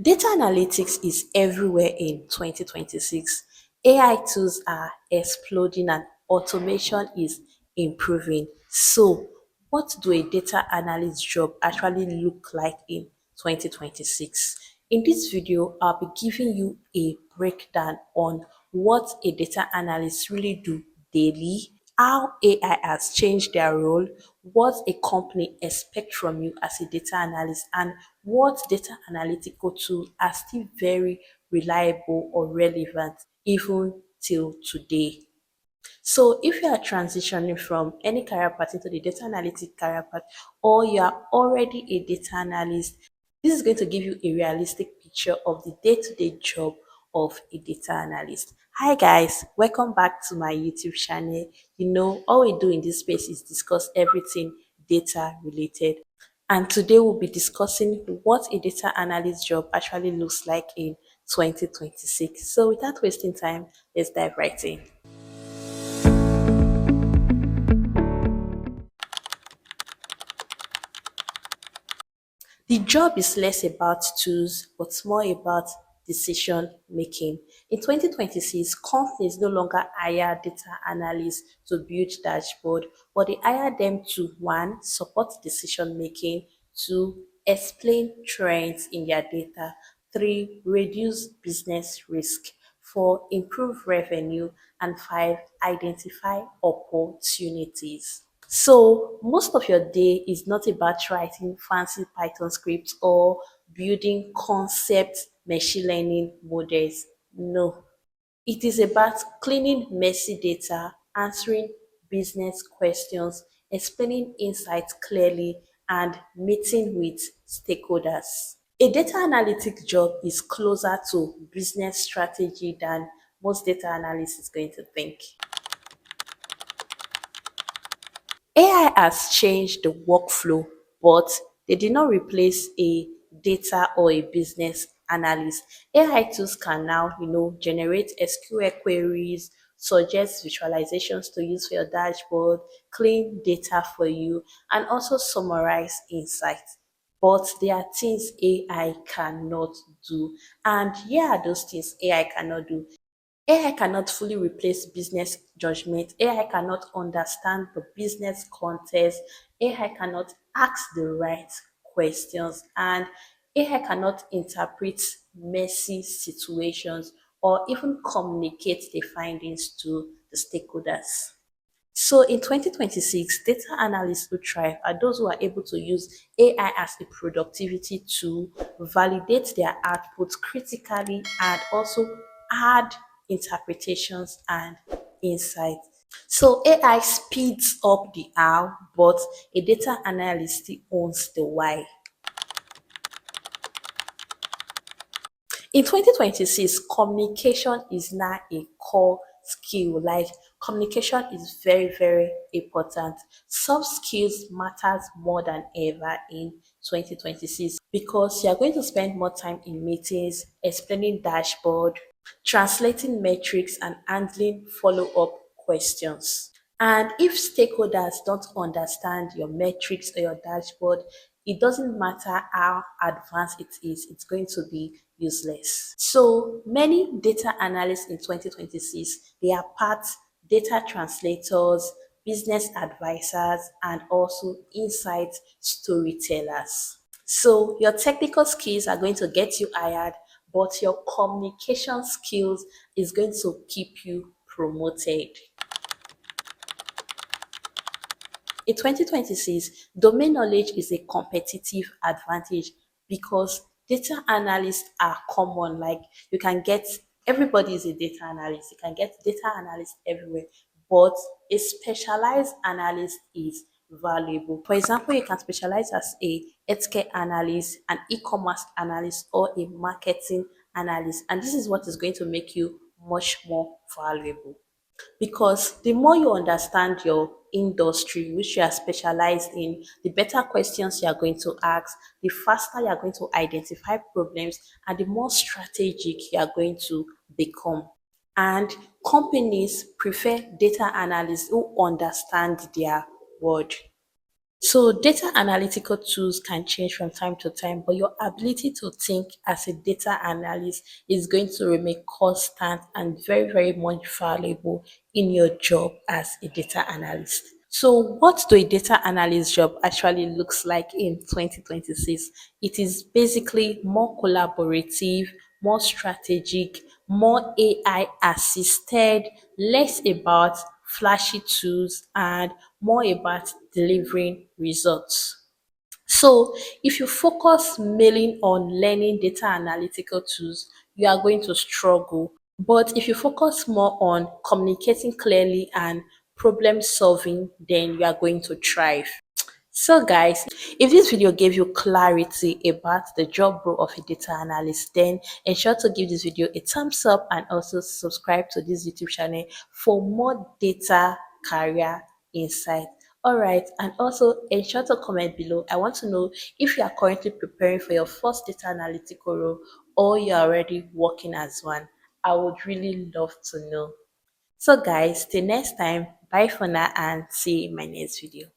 Data analytics is everywhere in 2026. AI tools are exploding and automation is improving. So, what do a data analyst job actually look like in 2026? In this video, I'll be giving you a breakdown on what a data analyst really do daily, how AI has changed their role, what a company expects from you as a data analyst, and what data analytical tools are still very reliable or relevant even till today. So if you are transitioning from any career path into the data analytic career path, or you are already a data analyst, this is going to give you a realistic picture of the day-to-day job of a data analyst. Hi guys, welcome back to my YouTube channel. All we do in this space is discuss everything data related. And today we'll be discussing what a data analyst job actually looks like in 2026. So without wasting time, let's dive right in. The job is less about tools, but more about decision making. In 2026, companies no longer hire data analysts to build dashboard, but they hire them to one, support decision making, two, explain trends in their data, three, reduce business risk, four, improve revenue, and five, identify opportunities. So most of your day is not about writing fancy Python scripts or building concept machine learning models. No, it is about cleaning messy data, answering business questions, explaining insights clearly, and meeting with stakeholders. A data analytic job is closer to business strategy than most data analysts is going to think. AI has changed the workflow, but they did not replace a data or a business analyst. AI tools can now, generate SQL queries, suggest visualizations to use for your dashboard, clean data for you, and also summarize insights. But there are things AI cannot do. And here are those things AI cannot do. AI cannot fully replace business judgment. AI cannot understand the business context. AI cannot ask the right questions. And AI cannot interpret messy situations or even communicate the findings to the stakeholders. So in 2026, data analysts who thrive are those who are able to use AI as a productivity tool, validate their outputs critically, and also add interpretations and insights. So AI speeds up the how, but a data analyst still owns the why. In 2026, communication is now a core skill. Like communication is very, very important. Soft skills matters more than ever in 2026 because you are going to spend more time in meetings, explaining dashboard, translating metrics, and handling follow-up questions. And if stakeholders don't understand your metrics or your dashboard, it doesn't matter how advanced it is, it's going to be useless. So many data analysts in 2026, they are part data translators, business advisors, and also insight storytellers. So your technical skills are going to get you hired, but your communication skills is going to keep you promoted. In 2026, domain knowledge is a competitive advantage because data analysts are common. Like you can get, everybody is a data analyst. You can get data analysts everywhere, but a specialized analyst is valuable. For example, you can specialize as a healthcare analyst, an e-commerce analyst, or a marketing analyst. And this is what is going to make you much more valuable because the more you understand your industry which you are specialized in, the better questions you are going to ask, the faster you are going to identify problems, and the more strategic you are going to become. And companies prefer data analysts who understand their word. So data analytical tools can change from time to time, but your ability to think as a data analyst is going to remain constant and very, very much valuable in your job as a data analyst. So what do a data analyst job actually looks like in 2026? It is basically more collaborative, more strategic, more AI assisted, less about flashy tools and more about delivering results. So, if you focus mainly on learning data analytical tools, you are going to struggle. But if you focus more on communicating clearly and problem solving, then you are going to thrive. So, guys, if this video gave you clarity about the job role of a data analyst, then ensure to give this video a thumbs up and also subscribe to this YouTube channel for more data career insight. All right, and also ensure to comment below. I want to know if you are currently preparing for your first data analytical role or you are already working as one. I would really love to know. So, guys, till next time, bye for now and see you in my next video.